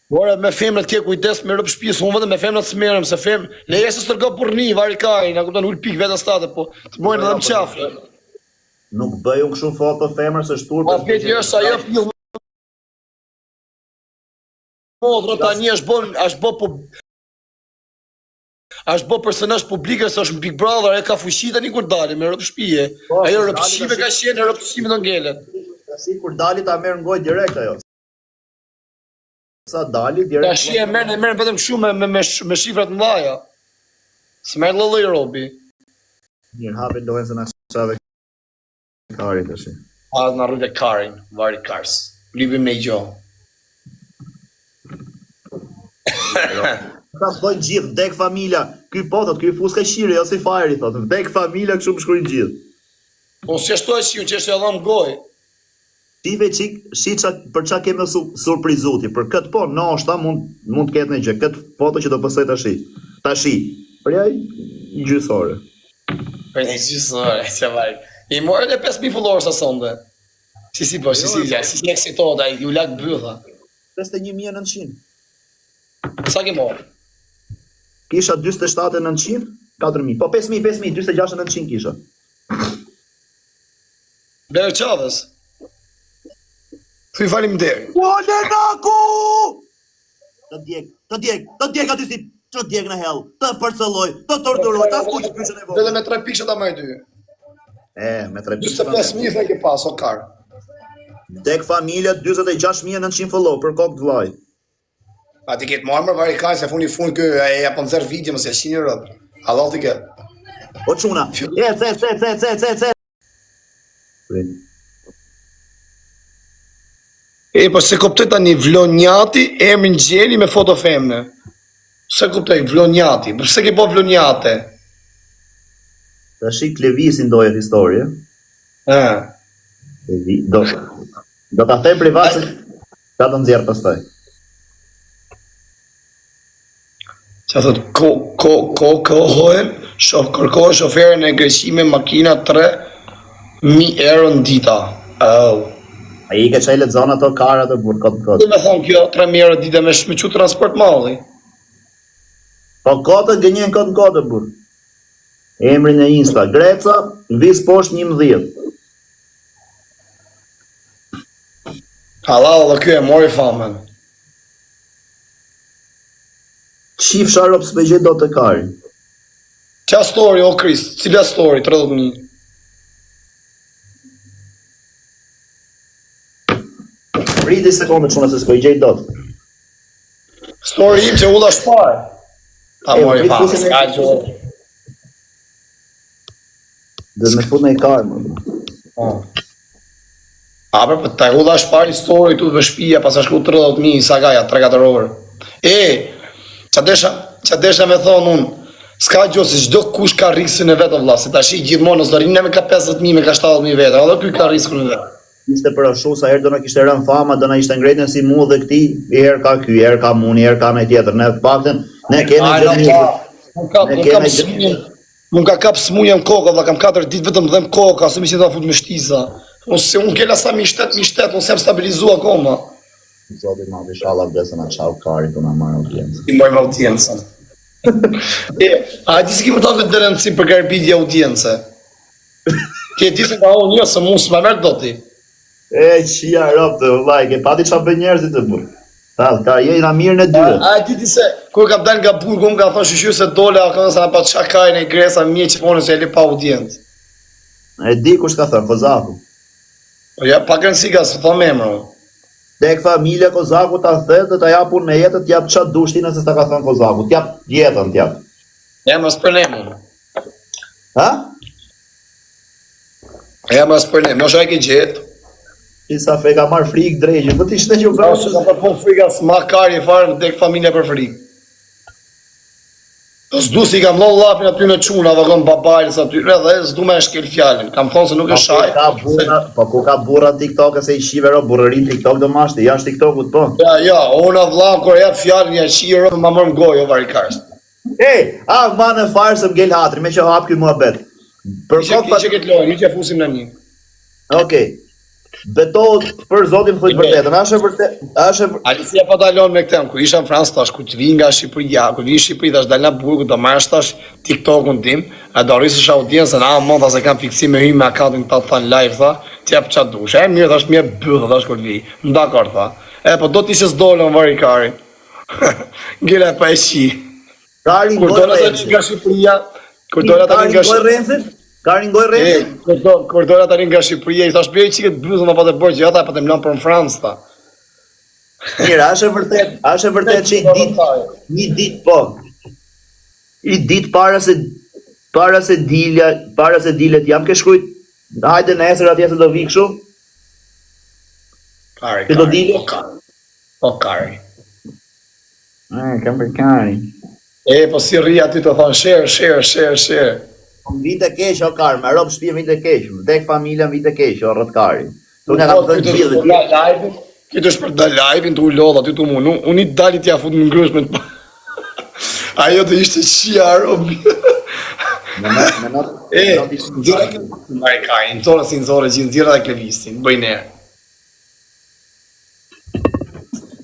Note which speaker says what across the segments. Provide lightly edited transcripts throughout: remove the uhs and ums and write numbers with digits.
Speaker 1: Ora me femrat ke kujdes me rrop shtëpisë, unë vetëm me femrat smerrem se leje se stërgo burrni varikaj, na kupton ul pik vetë state, po të mojnë edhe në qafë.
Speaker 2: Nuk bëj unë kështu foto femër se shturp.
Speaker 1: Po peti është ajo pill. Modra tani është bë personazh publik se është në Big Brother, e ka fuqi tani kur dalë me rrop shtëpie. Ajo rrop shtëpie ka qenë rrop shtëpie do ngelet.
Speaker 2: Tash kur dali ta merr ngoj direkt ajo. Sa dali direkt.
Speaker 1: Tash e merr vetëm kështu me shifrat mëdha. S'merr lëllë robi.
Speaker 2: Mirë, hapi lohen se na çave Kari tash.
Speaker 1: Na rrugë Karin, vari Kars. Lypi me gjo.
Speaker 2: Ta thonë gjithë, vdek familja. Ky po thot, ky fuska qire, jo si fajri thot. Vdek familja kështu më shkruajnë gjithë.
Speaker 1: Po si ashtu është që është e dham goj.
Speaker 2: Tive qik, për qa keme surprizuti, për këtë po, ndoshta mund të ketë në gjë, këtë foto që do pësoj tashi, për jaj gjysore.
Speaker 1: Për një gjysore, që vaj. I morë edhe 5.000 followers a sonde. Si eksitoda, ju lak bëtha.
Speaker 2: 51.900.
Speaker 1: Sa ke morë?
Speaker 2: Kisha 27.900, 4.000, po 5.000, 26.900 kisha.
Speaker 1: Blerë Qavës. Thuj falim deri.
Speaker 2: O, Lenaku! Të djek aty si, të djek në hell, të përcëlloj, të torturoj, të asku që pyshën e vojë.
Speaker 1: Dhe me 3 pikë që ta maj 2.
Speaker 2: Me 3 pikë.
Speaker 1: 25.000 dhe ke pas, o karë.
Speaker 2: Dek familja 26.900 follow për kokë të vlaj.
Speaker 1: A ti ketë marmër varikaj, se funi kë e japon zërë video, mëse 100 rëpë. Allah ti ke.
Speaker 2: O quna, ce.
Speaker 1: Po se kuptoj tani Vlonjati emrin gjeni me foto femne. Se kuptoj Vlonjati, përse ke po Vlonjate?
Speaker 2: Ta shik Levisin dojet historie. Do ta them privat se ka të nxjerr pastaj.
Speaker 1: Qa thot, kërkohen shoferën e greqime makina 3.000 euro në dita.
Speaker 2: A i ke qaj lexon ato karat e burë këtë.
Speaker 1: Dhe me thonë kjo 3.000 euro dita me që transport malli.
Speaker 2: Po këtë gënjen këtë në këtë burë. Emrin e Insta, Greca, vis poshtë 11.
Speaker 1: Halal dhe kjo e mori famen.
Speaker 2: Qif sharop s'pegje do të karin.
Speaker 1: Qa story, o Kris, cila story, 30.000?
Speaker 2: Priti sekonde quna se s'pegje do të.
Speaker 1: Story im që ulla shpare. Ta mori famen, s'ka gjore.
Speaker 2: Dhe me fut në i karë, më.
Speaker 1: Aper, për ta ulla shpare një story tu dhe shpia, pas a shku 30.000, sa gaja, 3-4 orë. Qa desha me thonë unë, s'ka gjo se gjdo kush ka riksin e vetë vla, se ta shi gjithmonë, nësë do rinë me ka 50.000, me ka 70.000 vetë, edhe kuj ka riksin e vetë.
Speaker 2: Ishte për ashu, sa herë do në kishte rënë fama, do në ishte ngrejtën si mu dhe këti, i herë ka ky, i herë ka mu, i herë ka në tjetër, ne pakten, ne kene gjithë një.
Speaker 1: Unë ka kap smunja në kokë, dhe kam 4 ditë vetëm dhe më kokë, se mi që ta fut me shtiza. Unë kella sa mi shtet, unë sem stabilizu akoma.
Speaker 2: Zoti ma dhe shala vdesë në qau kari të në marrë audiencë.
Speaker 1: I mojmë audiencën. A di se ki për ta vetë dërëndësi për garbidja audiencë? Ti e di se ka unë një, se mu s'ma mërë do ti.
Speaker 2: Qia rëpë të vlaj, ke pati qa për njerëzit të burë. Ka jena mirë në dyre.
Speaker 1: A di se, kur kam dalë nga burgu, më ka thonë shushyur se dole, a kënë se në pa qa kajnë e gresa mje që pone se e li pa audiencë.
Speaker 2: E di kush ka thënë, Kozaku.
Speaker 1: Ja, pa kërënësi ka se thonë emra.
Speaker 2: Dek familja Kozaku ta thëtë dhe ta japun me jetët t'jap qatë dushti nëse ta ka thënë Kozaku. T'jap jetën, t'jap.
Speaker 1: Ja, më s'përnemu.
Speaker 2: Ha?
Speaker 1: Ja, më s'përnemu. Në shaj ke gjetë.
Speaker 2: Isa fe ka marrë frikë drejgjë, për t'i shte që
Speaker 1: Ka se ka përpun frika s'ma kari farë dek familja për frikë. S'du si kam lonë lapin aty në quna, vagon babajlës aty, dhe s'du me shkel fjallin. Kam thonë se nuk e shaj.
Speaker 2: Po ku ka burra TikTok e se i shive ro, burërin TikTok do mashti, janë TikTokut po.
Speaker 1: Ja, ona vlam, kër jep fjallin, ja qiro, ma mërë mgoj, o varikars.
Speaker 2: Ma në farë se m'gell hatri, me që hap këj mua bet.
Speaker 1: Një që këtë lojnë, një që fusim në një.
Speaker 2: Okej. Betohet për zotin thoj të vërtetën. A është e vërtet? A është e vërtet?
Speaker 1: Alicia po dalon me këtë, kur isha në Francë tash, kur të vi nga Shqipëria, kur vi në Shqipëri tash dal nga burgu do marrësh tash TikTokun tim, a do rrisësh audiencën, mund ta se kam fiksim me hym me akauntin ta than live tha, ti jap çat dush. Mirë tash më byll tash kur të vi. Dakor tha. Po do të ishes dolën vari Kari. Gjela pa e shi.
Speaker 2: Kari
Speaker 1: Kur do të nga Shqipëria, kur do të nga Shqipëria.
Speaker 2: Kari ngoj rrencin?
Speaker 1: Kur do të nga Shqipëria, i thash bëj çiket blyzën apo të bërë që ata po të mlan për në Francë tha.
Speaker 2: Mirë, a është e vërtet që një ditë po. I ditë para se dilet jam ke shkruajt. Hajde nesër atje se do vi kështu.
Speaker 1: Kari.
Speaker 2: Ti do dile?
Speaker 1: Po Kari.
Speaker 2: Kam për Kari.
Speaker 1: Po si rri aty të thonë share.
Speaker 2: Vite keq o Kari, me rob shtëpi vite keq. Vdek familja vite keq o rrët Kari. Unë kam thënë gjithë.
Speaker 1: Këtë është për da live-in të u lodha, ty të mund. Unë i dalit t'ja fut në ngrëshme të ajo të ishte qia robi. Nxira këtë Marikaj, nëzore si nëzore gjithë, nxira dhe klevistin, bëjnë erë.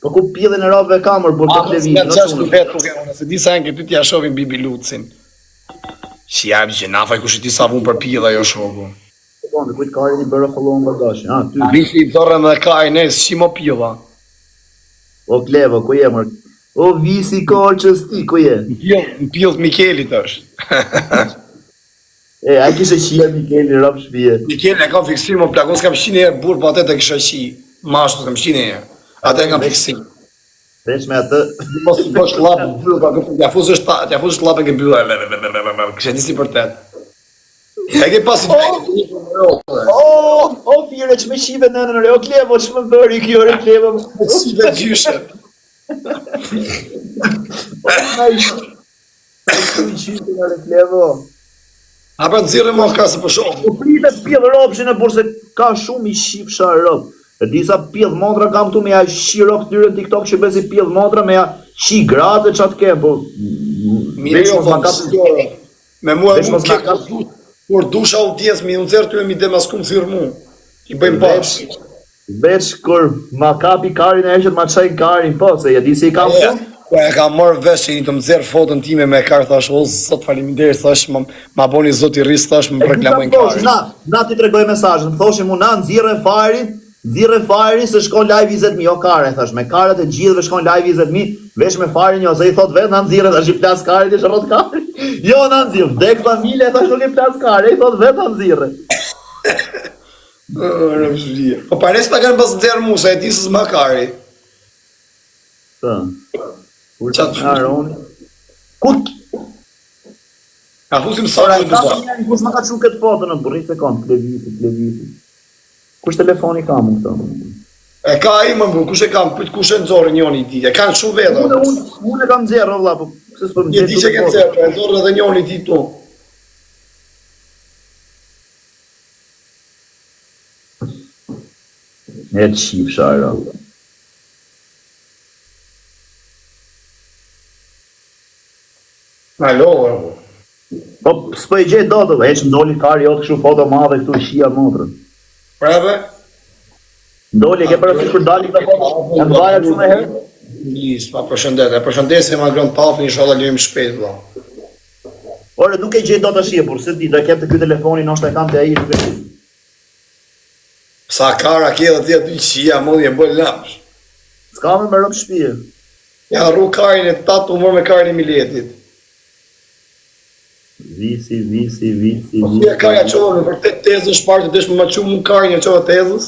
Speaker 2: Po ku pjellin e robëve kamër, por të klevistin.
Speaker 1: Nga qash në vetë, unë se disa janë këtë t'ja shovin Bibi Lucin. Qia që nafaj kush i ti savun për pjella jo shoku.
Speaker 2: Dhe kujtë Karin i bërë followon nga dashi.
Speaker 1: Bifi i zorën dhe Karin e si mo pjella.
Speaker 2: O Klevo, ku je mërë? O visi korqës ti, ku je?
Speaker 1: Në pjellë Mikelit është.
Speaker 2: A kishe qia Mikeli rap shpije.
Speaker 1: Mikeli e kam fiksim, më plakon s'kam 100 herë burë, po atë të kisha qi. Mashtu s'kam 100 herë. Atë e kam fiksim.
Speaker 2: Veç me atë.
Speaker 1: Mos të bësh lapë në byllë, t'ja fuzësh lapën ke byllë. Kështë disi për tëtë. E ke pasi
Speaker 2: O, fire që me qive në nëre, o Klevo që më bëri kjo re Klevo.
Speaker 1: Qive gjyshe.
Speaker 2: Klevo.
Speaker 1: A pra nëzirë më ka se për shumë.
Speaker 2: U pritet pjellë ropshin e burse ka shumë i shifsha rop. E disa pjellë motra kam këtu me ja shi rop të dyre në TikTok që bezi pjellë motra me ja shi gratë që atë kemë, po...
Speaker 1: Mirë jo, me mua e mund ke kur dusha audiencë mi unë zërë tyre mi demaskum thyrë mu. I bëjmë bashkë.
Speaker 2: Veç kur ma kapi Karin e eshet ma qajnë Karin, po, se ja di se i kam këtu.
Speaker 1: Po e ka marrë vesh që një të më zerë fotën time me Karë, thash, o zot faleminderit, thash, ma boni zot i rrisë, thash, më reklamojnë Karë.
Speaker 2: Na ti tregoj mesazhin, më thoshim mu na nxirre fari se shkon live 20.000, jo Kare, thash, me Karët e gjithëve shkon live 20.000, vesh me farin jo, se i thot vetë na nxirre, thash i plas Karit, i shërrot Karit. Jo na nxirre, vdek familje, thash nuk i plas Karit, i thot vetë na nxirre.
Speaker 1: Po pares ta kanë pas nxerë mu, se e ti së s'ma Kari.
Speaker 2: Kut?
Speaker 1: A fusim sara në bëza.
Speaker 2: Kush ma ka që këtë foto në burri sekund, klevisi. Kush telefoni kam në këto?
Speaker 1: E ka i më bërë, kush e kam, kush e nëzore njoni ti, e kanë shumë veda.
Speaker 2: Unë e kam zerë, vla, po se s'për më
Speaker 1: gjithë. Ti që ke zerë, e nëzore edhe njoni ti tu.
Speaker 2: E qif shara.
Speaker 1: Alo,
Speaker 2: po s'po i gjetë do të dhe, eqë ndoli Kari jo të këshu foto madhe këtu shia motrën.
Speaker 1: Prebe?
Speaker 2: Ndoli, ke përësit kur dali këta foto, e në vaja këshu me herë?
Speaker 1: Lisë, pa përshëndet, e përshëndesim ma grënë pafën, i shala lejmë shpejt, vla.
Speaker 2: Ore, nuk e gjetë do të shia, por se ti, da kem të këtë telefoni, nështë e kam të aji, nuk e gjetë.
Speaker 1: Sa Kara ke dhe tjetë të qia, modhi e bëllë lamsh.
Speaker 2: S'ka me rëpë shpije.
Speaker 1: Ja, rru Karin e tatë, umër me Karin e Miletit.
Speaker 2: Visi.
Speaker 1: Po si e Karja qovë, në vërtet tezën shpartë, të deshme ma qumë mu Karin e qovë tezës?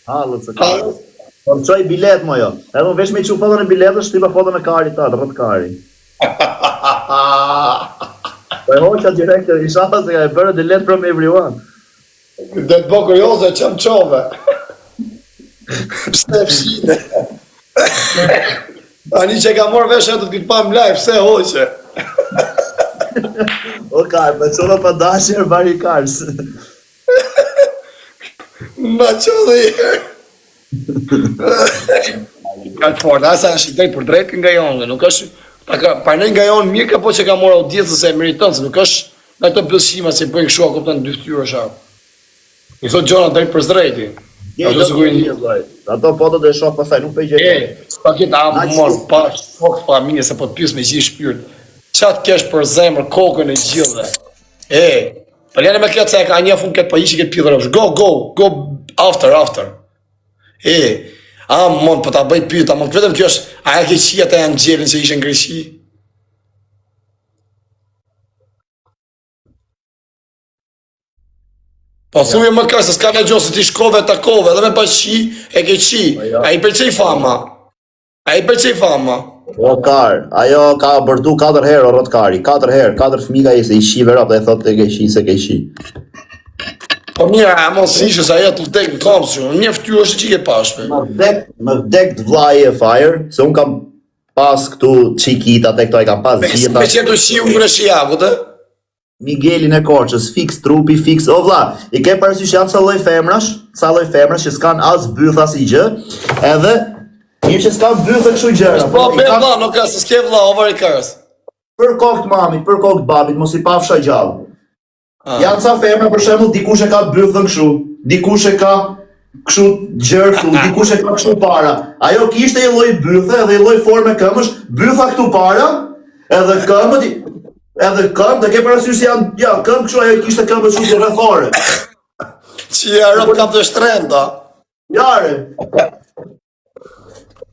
Speaker 2: Halët se Kari. Po në qoj bilet mo jo. Edhe më vesh me i që fotën e biletës, shtipa fotën e Kari ta, rrët Kari. Po e hoqa direkte, i shata se ka e bërë delete from everyone.
Speaker 1: Dhe të bëkër joze, që më qove. Pse fshine. Ani që ka morë vesh e të këtë pam live, pse hoqe.
Speaker 2: O Karë, me qove pa dashër bari Karës.
Speaker 1: Ma qove i herë. Ka të fort, asa është i drejt për drejt nga jonë, nuk është, parnej nga jonë mirë ka po që ka morë audiencën se e meritën, se nuk është në këto bëllshima që bëjnë këshua këpëtën dy ftyrë sharë. I thot gjona drejt për zdrejti. Ato sigurisht.
Speaker 2: Ato fotot e shoh pastaj nuk po i gjej.
Speaker 1: S'pa këtë mor pa shok familje se po të pyes me gjithë shpirt. Çat kesh për zemër kokën e gjithëve. Po lene me këtë se ka një fund këtë po ishi këtë pillë. Go after. Mon po ta bëj pyet, mon vetëm kjo është a e ke qija te Anxhelin që ishte në Greqi? Po thuaj më kërë se s'ka në gjohë se ti shkove, takove, edhe me pa qi, e ke qi. A i përqej fama.
Speaker 2: O kar, ajo ka bërtu 4 herë o rrot kari, 4 herë, 4 fëmika i se i shive rap dhe e thot të ke qi se ke qi.
Speaker 1: Po mira, a mos ishë se ajo të tek në kamës që, një ftyrë është që i ke pashme.
Speaker 2: Më vdek të vlaj e fire, se unë kam pas këtu qikitat e këto e kam pas gjitha.
Speaker 1: Me që të shi unë në shiakut, e?
Speaker 2: Miguelin e Korçës, fix trupi, fix, o vlla, i ke parasysh janë ca lloj femrash që s'kan as byth as i gjë, edhe mirë që s'kan byth e kështu gjëra.
Speaker 1: Po be vlla, nuk ka se s'ke vlla, over i kërës.
Speaker 2: Për kokë të mamit, për kokë të babit, mos i pafsha gjallë. Janë ca femra, për shembull, dikush e ka bythën kështu, dikush e ka kështu gjërë këtu, dikush e ka kështu para. Ajo kishte i lloj bythe edhe i lloj forme këmbësh, bytha këtu para, edhe këmbët dhe ke parasysh janë këmbë kështu, ajo kishte këmbët shumë të rrethore.
Speaker 1: Që ja rëp kam të shtrenda.
Speaker 2: Jare.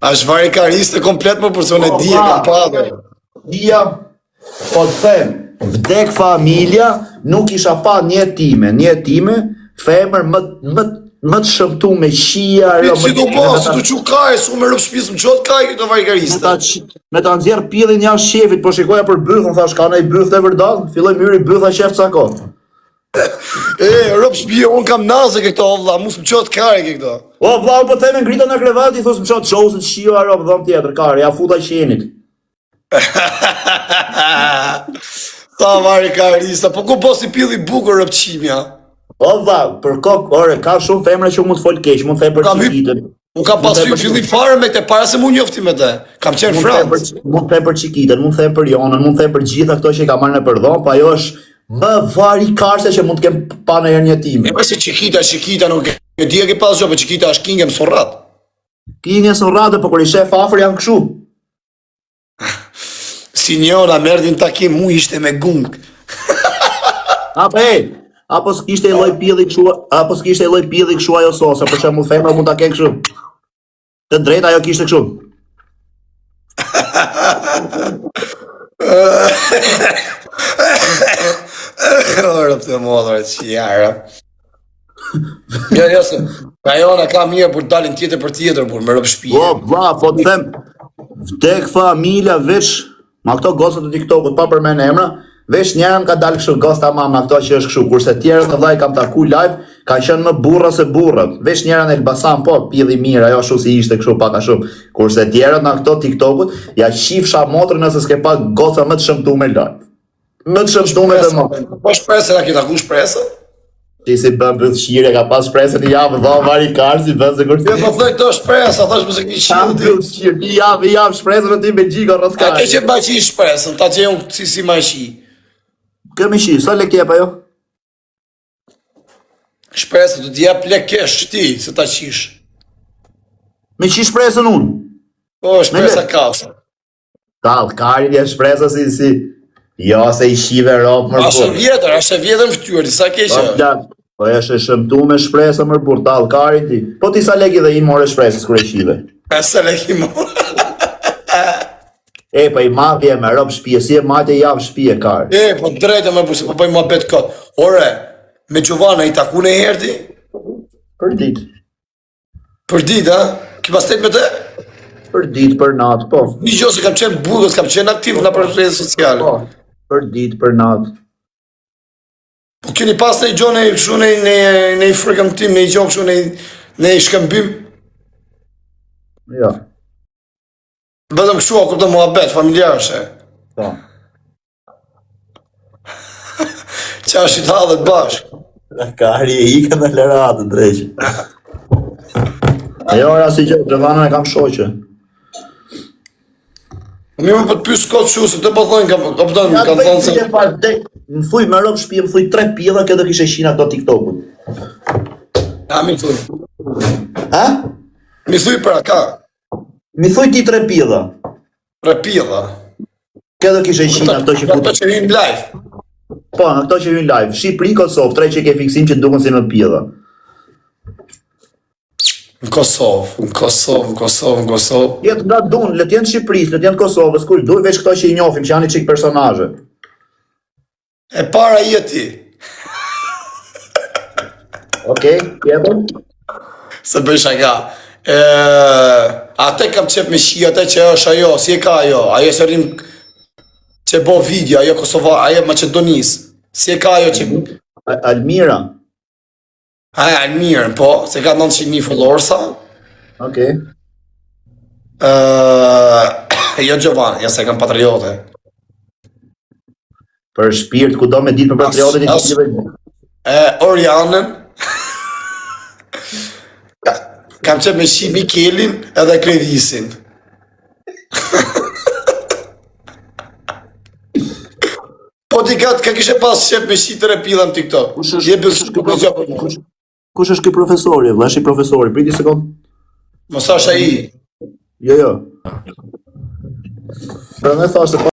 Speaker 1: Ashtë vari kariste komplet më përson e dhije kam padë.
Speaker 2: Dhija, po të them, vdek familja, nuk isha pa një time, femër më të shëmtu me shia.
Speaker 1: Si do po, si do që kaj, su me rëp shpisë më qëtë kaj këtë vari kariste.
Speaker 2: Me ta nxjerr pillin jashtë shefit, po shikoja për bythën, thash ka nej byth të vërdall, filloj myri bytha shef ca kohë.
Speaker 1: Rëp shpije, unë kam naze këto, o vlla, mus më qëtë kare këto.
Speaker 2: O vlla, po theme ngrita në krevati, thos më qatë qosët shio arop, dhëm tjetër, kare, ja futa qenit.
Speaker 1: Ta vari karista, po ku po si pilli bukur rëp qimja?
Speaker 2: O vlla, për kokë, ore, ka shumë femra që mund të fol keq, mund të them për qikitën.
Speaker 1: Unë kam pasur fillim fare me te para se mu njofti me te. Kam qenë frans.
Speaker 2: Mund të them për qikitën, mund të them për jonën, mund të them për gjitha këto që i ka marrë në përdhon, po ajo është më vari karse që mund të kem pa në herë një time.
Speaker 1: E se qikita nuk e di e ke pas gjo, po qikita është kingem sorrat.
Speaker 2: Kingem sorrat, po kur i shef afër janë kështu.
Speaker 1: Sinjora, merdin takim, mu ishte me gung.
Speaker 2: Apo s'kishte i lloj pilli kështu, ajo sosa, për shembull femra mund ta kenë kështu. Të drejtë ajo kishte kështu.
Speaker 1: Ora të modra që jara. Jo, se ajo na ka mirë për dalin tjetër për tjetër, por me rëp shpije.
Speaker 2: Po, vlla, po të them, vdek familja veç, ma këto gosët e TikTokut, pa përmen emra, veç njerën ka dalë kështu gos tamam në këto që është kështu, kurse tjerët të vllai kam taku live, ka qenë më burra se burrat. Veç njerën Elbasan, po, pilli mirë, ajo ashtu si ishte kështu pak a shumë. Kurse tjerët në këto TikTokut, ja qifsha motrën nëse s'ke pa goca më të shëmtuar live. Më të shëmtuar të më.
Speaker 1: Po shpresë na ke taku shpresë?
Speaker 2: Ti si bën bëthshire, ka pas shpresën i javë, dha vari karsi, bën se kur.
Speaker 1: Jo, po thoj këto shpresë, thash mos e ke
Speaker 2: qenë. Ti javë shpresën ti me gjiko rreth
Speaker 1: karsi. A ke qenë baçi shpresën, ta gjej unë si maqi.
Speaker 2: Këmi shi, sa lek jep ajo?
Speaker 1: Shpresë do t'jep lek kesh ti, se ta qish.
Speaker 2: Me qi shpresën unë?
Speaker 1: Po, shpresa kasa.
Speaker 2: Tall, kari vjen shpresa si... Jo, se i shive ropë mërë burë.
Speaker 1: Ashe vjetër në ftyrë, sa keqë?
Speaker 2: Po eshe shëmtu me shpresa mërë burë, tall, kari ti. Po ti sa leki dhe i more shpresës kër e shive?
Speaker 1: Sa leki i more?
Speaker 2: Po i mafje me ropë shpije, si e majtë e javë shpije, kari.
Speaker 1: Po drejtë me burë, se po bëjmë ma betë këtë. Ore, me Gjovana i taku në herdi?
Speaker 2: Për dit.
Speaker 1: Për dit, ha? Ki pas tet me te?
Speaker 2: Për dit, për natë, po.
Speaker 1: Një gjo se kam qenë bugës, kam qenë aktiv në për rrjetë sociale.
Speaker 2: Po, për dit, për natë.
Speaker 1: Po keni pas në i gjo në i këshu në i frikëm tim, në i gjo këshu në i shkëmbim?
Speaker 2: Jo.
Speaker 1: Vedëm këshu, a këpëtë mua betë, familjarëshe.
Speaker 2: Po.
Speaker 1: Qa është i ta dhe të bashkë?
Speaker 2: Kari e ike me leratë, drejqë. Jo, si që, Gjovana e kam shoqe.
Speaker 1: Mi më për të pysë kotë shu, se të pëthojnë, kam thonë se...
Speaker 2: Më thuj me rëpë shpije, më thuj 3 pilla, këtë kishe shina këto TikTokut.
Speaker 1: Ja, mi thuj.
Speaker 2: Ha?
Speaker 1: Mi thuj pra, ka?
Speaker 2: Mi thuj ti 3 pilla.
Speaker 1: Repilla.
Speaker 2: Këdo kishe qina ato që
Speaker 1: Ato që hyjnë live.
Speaker 2: Po, në këto që hyjnë live. Shqipëri, Kosovë, 3 që ke fiksim që duken si me pilla.
Speaker 1: Në Kosovë.
Speaker 2: Jetë nga dun, le t'jenë Shqipërisë, le t'jenë Kosovës, kur duhet veç këto që i njohim, që janë i çik personazhe.
Speaker 1: E para jeti.
Speaker 2: Okej, tjetër?
Speaker 1: Se bëj shaka. Ate kam qep me shi, ate që është ajo, si e ka ajo se rrim që bo video, ajo Kosova, ajo Macedonis. Si e ka ajo që...
Speaker 2: Almira.
Speaker 1: Aja, Almirën, po, se ka 900.000 followersa.
Speaker 2: Okej.
Speaker 1: Jo Giovanni, ja se kam patriote.
Speaker 2: Për shpirt, ku do me ditë për patriotët i gjithëve.
Speaker 1: Orianën. Kam qep me shi Mikelin edhe Klevisin. Po ti ka kishe pas qep me shi të repilla në TikTok.
Speaker 2: Kush është ky profesori? Vëlla, është i profesori. Priti sekond.
Speaker 1: Mos është ai.
Speaker 2: Jo. Pra më thash se